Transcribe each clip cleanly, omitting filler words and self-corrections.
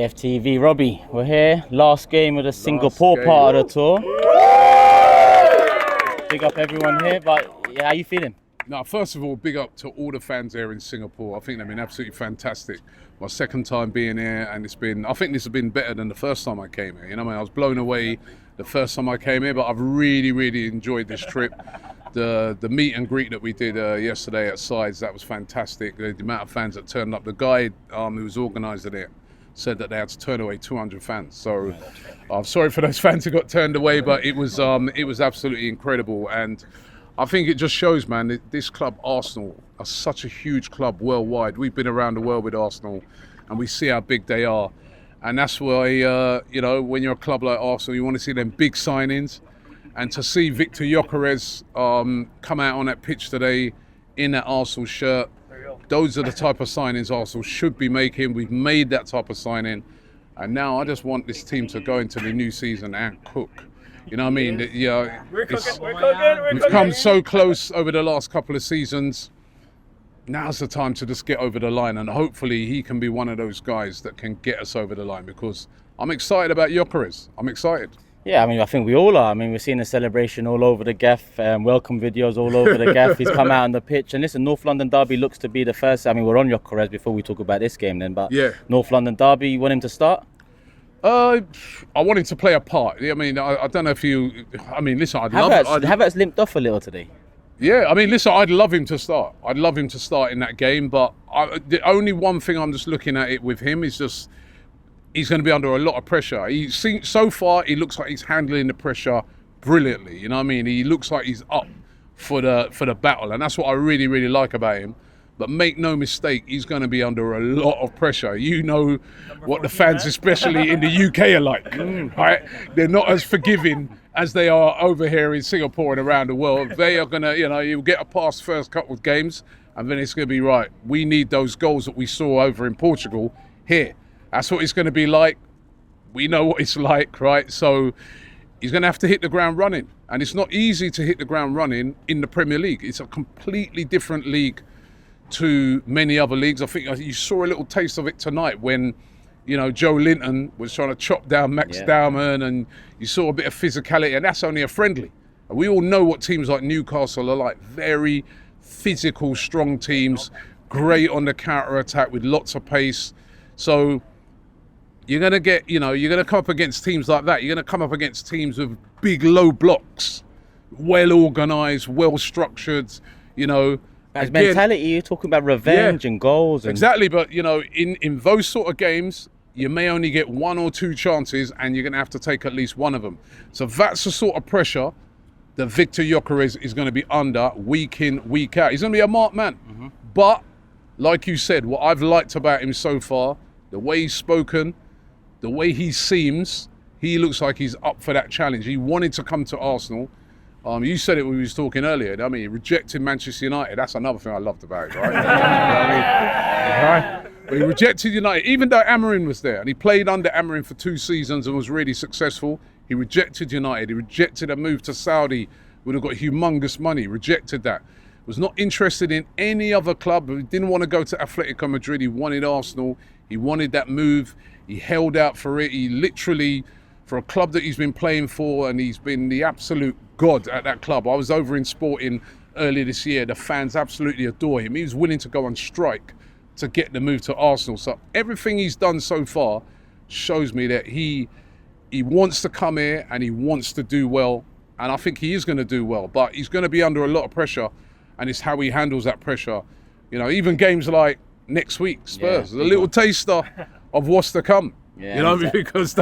AFTV. Robbie, we're here. Last game of the Singapore part of the tour. Big up everyone here, but yeah, how you feeling? Now, first of all, big up to all the fans here in Singapore. I think they've been absolutely fantastic. My second time being here, and I think this has been better than the first time I came here. You know what I mean? I was blown away the first time I came here, but I've really enjoyed this trip. The meet and greet that we did yesterday at Sides, that was fantastic. The amount of fans that turned up. The guy who was organising it said that they had to turn away 200 fans. So I'm sorry for those fans who got turned away, but it was absolutely incredible. And I think it just shows, man, that this club, Arsenal, are such a huge club worldwide. We've been around the world with Arsenal, and we see how big they are. And that's why, when you're a club like Arsenal, you want to see them big signings. And to see Victor Gyökeres come out on that pitch today in that Arsenal shirt, those are the type of signings Arsenal should be making. We've made that type of signing. And now I just want this team to go into the new season and cook. You know what I mean? We're cooking. We've come so close over the last couple of seasons. Now's the time to just get over the line, and hopefully he can be one of those guys that can get us over the line, because I'm excited about Gyökeres. I'm excited. Yeah, I mean, I think we all are. I mean, we're seeing the celebration all over the gaff, welcome videos all over the gaff. He's come out on the pitch. And listen, North London Derby looks to be the first. I mean, we're on Gyökeres before we talk about this game then, but yeah. North London Derby, you want him to start? I want him to play a part. I mean, I don't know if you... I mean, listen, Havertz limped off a little today. Yeah, I mean, listen, I'd love him to start. I'd love him to start in that game, but the only one thing I'm just looking at it with him is just he's going to be under a lot of pressure. So far, he looks like he's handling the pressure brilliantly. You know what I mean? He looks like he's up for the battle, and that's what I really like about him. But make no mistake, he's going to be under a lot of pressure. You know what the fans, especially in the UK, are like, right? They're not as forgiving as they are over here in Singapore and around the world. They are going to, you'll get a pass first couple of games, and then it's going to be right. We need those goals that we saw over in Portugal here. That's what it's going to be like. We know what it's like, right? So he's going to have to hit the ground running. And it's not easy to hit the ground running in the Premier League. It's a completely different league to many other leagues. I think you saw a little taste of it tonight when, Joe Linton was trying to chop down Max Dowman, and you saw a bit of physicality, and that's only a friendly. And we all know what teams like Newcastle are like. Very physical, strong teams, great on the counter-attack with lots of pace. So you're going to come up against teams like that. You're going to come up against teams with big, low blocks, well-organised, well-structured, His mentality, you're talking about revenge and goals. Exactly, but in those sort of games, you may only get one or two chances, and you're going to have to take at least one of them. So that's the sort of pressure that Victor Gyökeres is going to be under week in, week out. He's going to be a marked man. Mm-hmm. But, like you said, what I've liked about him so far, the way he's spoken, the way he seems, he looks like he's up for that challenge. He wanted to come to Arsenal. You said it when we was talking earlier. I mean, he rejected Manchester United. That's another thing I loved about it, right? Right? But he rejected United, even though Amorim was there, and he played under Amorim for 2 seasons and was really successful. He rejected United. He rejected a move to Saudi, would have got humongous money. He rejected that. Was not interested in any other club. He didn't want to go to Atletico Madrid. He wanted Arsenal. He wanted that move. He held out for it. He literally, for a club that he's been playing for, and he's been the absolute god at that club. I was over in Sporting earlier this year. The fans absolutely adore him. He was willing to go on strike to get the move to Arsenal. So everything he's done so far shows me that he wants to come here and he wants to do well. And I think he is going to do well, but he's going to be under a lot of pressure, and it's how he handles that pressure. Even games like next week, Spurs, a little taster of what's to come. Yeah, because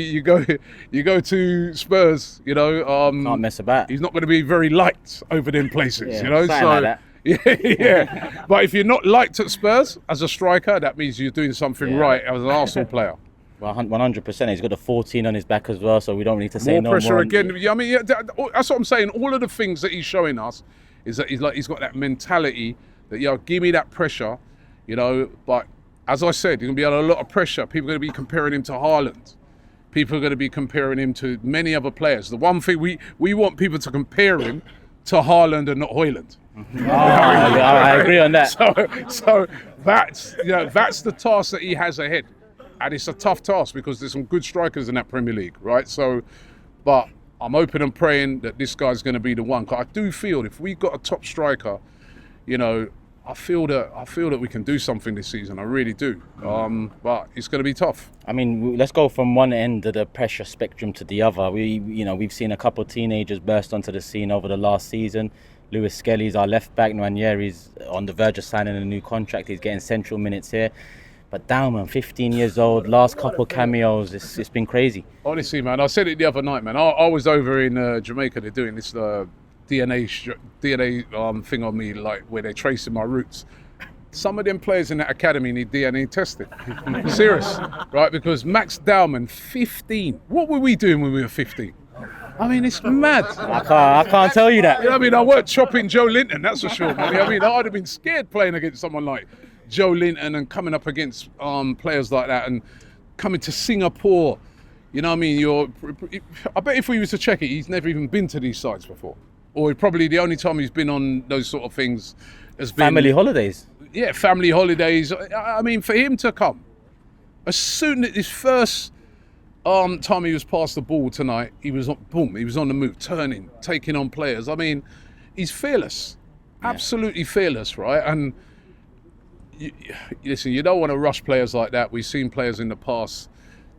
you go to Spurs, can't mess about. He's not going to be very liked over them places, So like that. yeah. But if you're not liked at Spurs as a striker, that means you're doing something right as an Arsenal player. Well, 100%. He's got a 14 on his back as well, so we don't need to say more no pressure more. Again. I mean, that's what I'm saying. All of the things that he's showing us is that he's got that mentality that give me that pressure, But as I said, you're going to be under a lot of pressure. People are going to be comparing him to Haaland. People are going to be comparing him to many other players. The one thing we want people to compare him to Haaland and not Højlund. I agree on that. So that's the task that he has ahead. And it's a tough task because there's some good strikers in that Premier League, right? So, but I'm hoping and praying that this guy's going to be the one. 'Cause I do feel if we got a top striker, you know, I feel that we can do something this season. I really do. But it's going to be tough. I mean, let's go from one end of the pressure spectrum to the other. We've seen a couple of teenagers burst onto the scene over the last season. Lewis Skelly's our left back. Nwaneri's on the verge of signing a new contract. He's getting central minutes here. But Dauman, 15 years old, last couple of cameos, it's been crazy. Honestly, man, I said it the other night, man. I was over in Jamaica. They're doing this DNA thing on me, like where they're tracing my roots. Some of them players in that academy need DNA tested. Serious, right? Because Max Dauman, 15. What were we doing when we were 15? I mean, it's mad. I can't tell you that. You know what I mean? I weren't chopping Joe Linton, that's for sure. Man. I mean, I'd have been scared playing against someone like Joe Linton and coming up against players like that and coming to Singapore. You know what I mean? I bet if we was to check it, he's never even been to these sites before. Or probably the only time he's been on those sort of things has been... Family holidays. Yeah, family holidays. I mean, for him to come, as soon as his first time he was past the ball tonight, he was on the move, turning, taking on players. I mean, he's fearless. Yeah. Absolutely fearless, right? And listen, you don't want to rush players like that. We've seen players in the past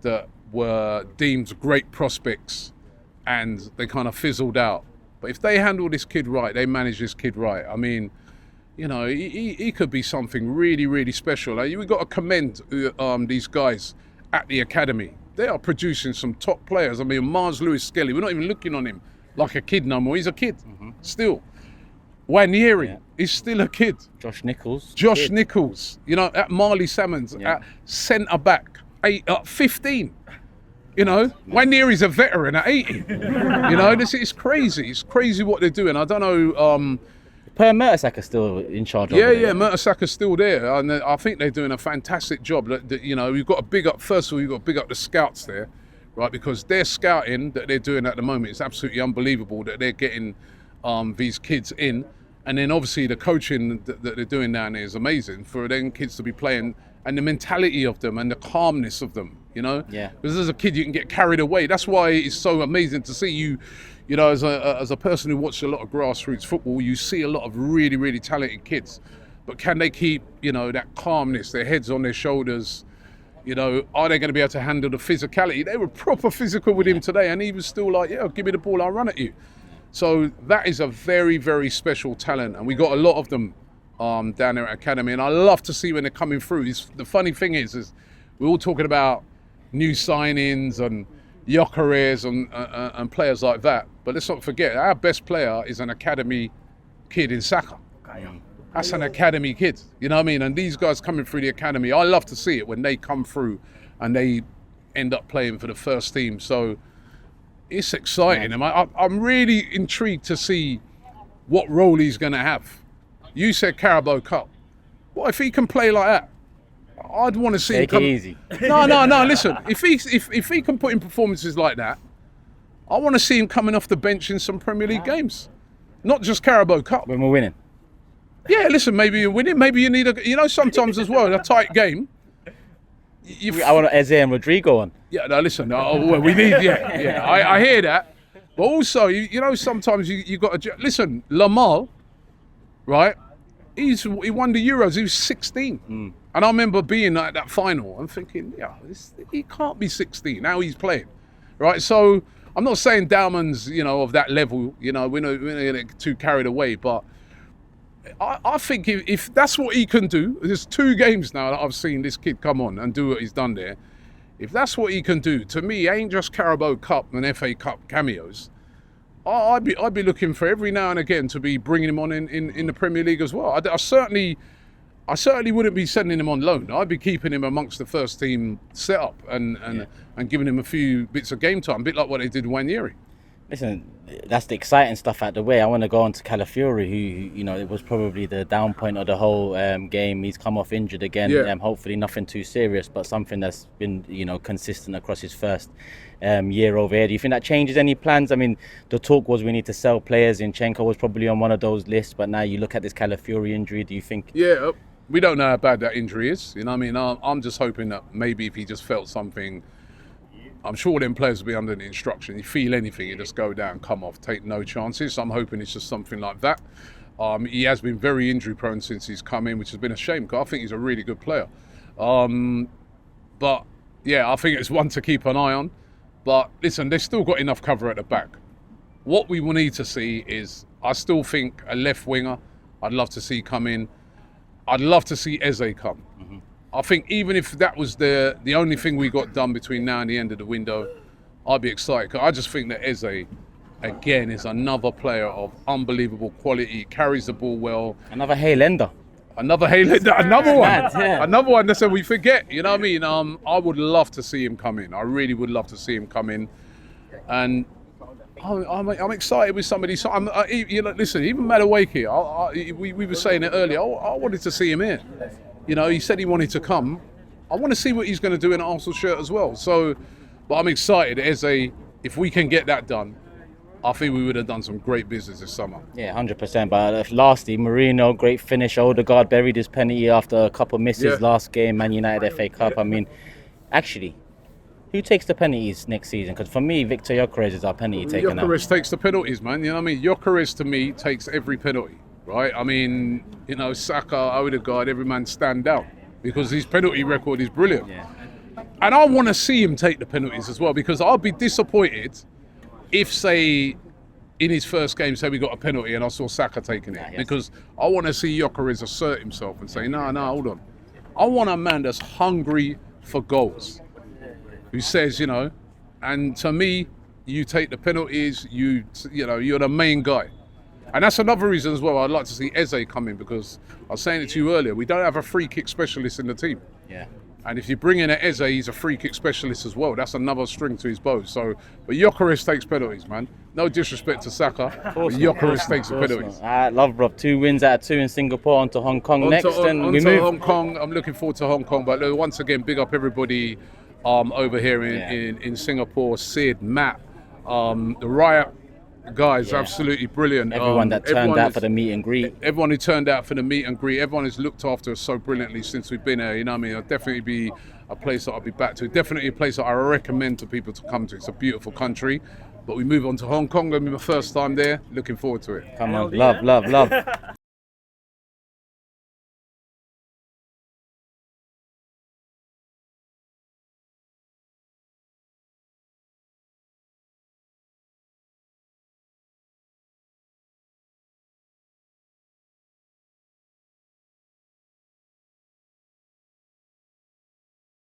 that were deemed great prospects and they kind of fizzled out. But if they handle this kid right, they manage this kid right, I mean, you know, he could be something really, really special. Like, we've got to commend these guys at the academy. They are producing some top players. I mean, Mars Lewis Skelly, we're not even looking on him like a kid no more. He's a kid still. Wanyeri is still a kid. Josh Nichols, you know, at Marley Salmons, at centre back, 15. You know, Wanyeri's a veteran at 80. You know, it's crazy. It's crazy what they're doing. I don't know. Per Mertesacker still in charge of it. Yeah, Mertesacker's still there. And I think they're doing a fantastic job. You know, we've got to big up, first of all, you've got to big up the scouts there, right? Because their scouting that they're doing at the moment is absolutely unbelievable that they're getting these kids in. And then obviously the coaching that they're doing down there is amazing for them kids to be playing, and the mentality of them and the calmness of them, you know? Yeah. Because as a kid, you can get carried away. That's why it's so amazing to see you know, as a person who watches a lot of grassroots football, you see a lot of really, really talented kids. But can they keep, you know, that calmness, their heads on their shoulders? You know, are they going to be able to handle the physicality? They were proper physical with him today, and he was still like, yeah, give me the ball, I'll run at you. So that is a very, very special talent, and we got a lot of them down there at Academy, and I love to see when they're coming through. The funny thing is we're all talking about new signings and Gyökeres and players like that, but let's not forget, our best player is an academy kid in Saka. That's an academy kid, you know what I mean? And these guys coming through the academy, I love to see it when they come through and they end up playing for the first team. So it's exciting. And I'm really intrigued to see what role he's going to have. You said Carabao Cup. What if he can play like that? I'd want to see him come. Take it easy. No. Listen, if he can put in performances like that, I want to see him coming off the bench in some Premier League games, not just Carabao Cup. When we're winning. Yeah, listen, maybe you're winning. Maybe you need sometimes as well in a tight game. I want Eze and Rodrigo on. Yeah, no, listen. We need. Yeah. I hear that, but also, you know, sometimes you got to listen. Lamal, right? He won the Euros. He was 16. And I remember being at that final and thinking, he can't be 16. Now he's playing, right? So I'm not saying Dauman's, you know, of that level. You know, we're not going to get too carried away. But I think if that's what he can do, there's 2 games now that I've seen this kid come on and do what he's done there. If that's what he can do, to me, ain't just Carabao Cup and FA Cup cameos. I'd be looking for every now and again to be bringing him on in the Premier League as well. I certainly wouldn't be sending him on loan. I'd be keeping him amongst the first team setup and giving him a few bits of game time, a bit like what they did with Wanyeri. Listen, that's the exciting stuff out the way. I want to go on to Calafiori, who, you know, it was probably the down point of the whole game. He's come off injured again. Hopefully nothing too serious, but something that's been, you know, consistent across his first year over here. Do you think that changes any plans? I mean, the talk was we need to sell players. Zinchenko was probably on one of those lists, but now you look at this Calafiori injury. Do you think? Yeah, We don't know how bad that injury is. You know what I mean? I'm just hoping that maybe if he just felt something, I'm sure them players will be under the instruction. You feel anything, you just go down, come off, take no chances. So I'm hoping it's just something like that. He has been very injury prone since he's come in, which has been a shame because I think he's a really good player. But yeah, I think it's one to keep an eye on. But listen, they've still got enough cover at the back. What we will need to see is, I still think a left winger, I'd love to see come in. I'd love to see Eze come. Mm-hmm. I think even if that was the only thing we got done between now and the end of the window, I'd be excited. Cause I just think that Eze, again, is another player of unbelievable quality, carries the ball well. Another Haylender. Another one. Another one that we forget. You know what I mean? I would love to see him come in. I really would love to see him come in. And I'm excited with somebody. So listen, even Madueke, we were saying it earlier. I wanted to see him here. You know, he said he wanted to come. I want to see what he's going to do in an Arsenal shirt as well. So, but I'm excited. If we can get that done, I think we would have done some great business this summer. Yeah, 100%. But lastly, Marino, great finish. Odegaard buried his penalty after a couple misses last game, Man United FA Cup. I mean, actually, who takes the penalties next season? Because for me, Victor Gyökeres is our penalty taker now. Gyökeres takes the penalties, man. You know what I mean? Gyökeres, to me, takes every penalty, right? I mean, you know, Saka, Odegaard, every man stand down because his penalty record is brilliant. Yeah. And I want to see him take the penalties as well, because I'll be disappointed if, say, in his first game, say we got a penalty and I saw Saka taking it. Because I want to see Gyökeres assert himself and say, no, hold on. I want a man that's hungry for goals, who says, you know, and to me, you take the penalties, you know, you're the main guy. And that's another reason as well I'd like to see Eze come in, because I was saying it to you earlier, we don't have a free kick specialist in the team. Yeah. And if you bring in an Eze, he's a free kick specialist as well. That's another string to his bow. So, but Gyökeres takes penalties, man. No disrespect to Saka, but Gyökeres takes the penalties. I love Rob. 2 wins out of 2 in Singapore, on to Hong Kong next. And we move. Hong Kong. I'm looking forward to Hong Kong. But once again, big up everybody over here in Singapore. Sid, Matt, the Riot guys, absolutely brilliant. Everyone that turned out for the meet and greet. Everyone who turned out for the meet and greet. Everyone who's looked after us so brilliantly since we've been here. You know what I mean? It'll definitely be a place that I'll be back to. Definitely a place that I recommend to people to come to. It's a beautiful country. But we move on to Hong Kong. It'll be my first time there. Looking forward to it. Come on, love.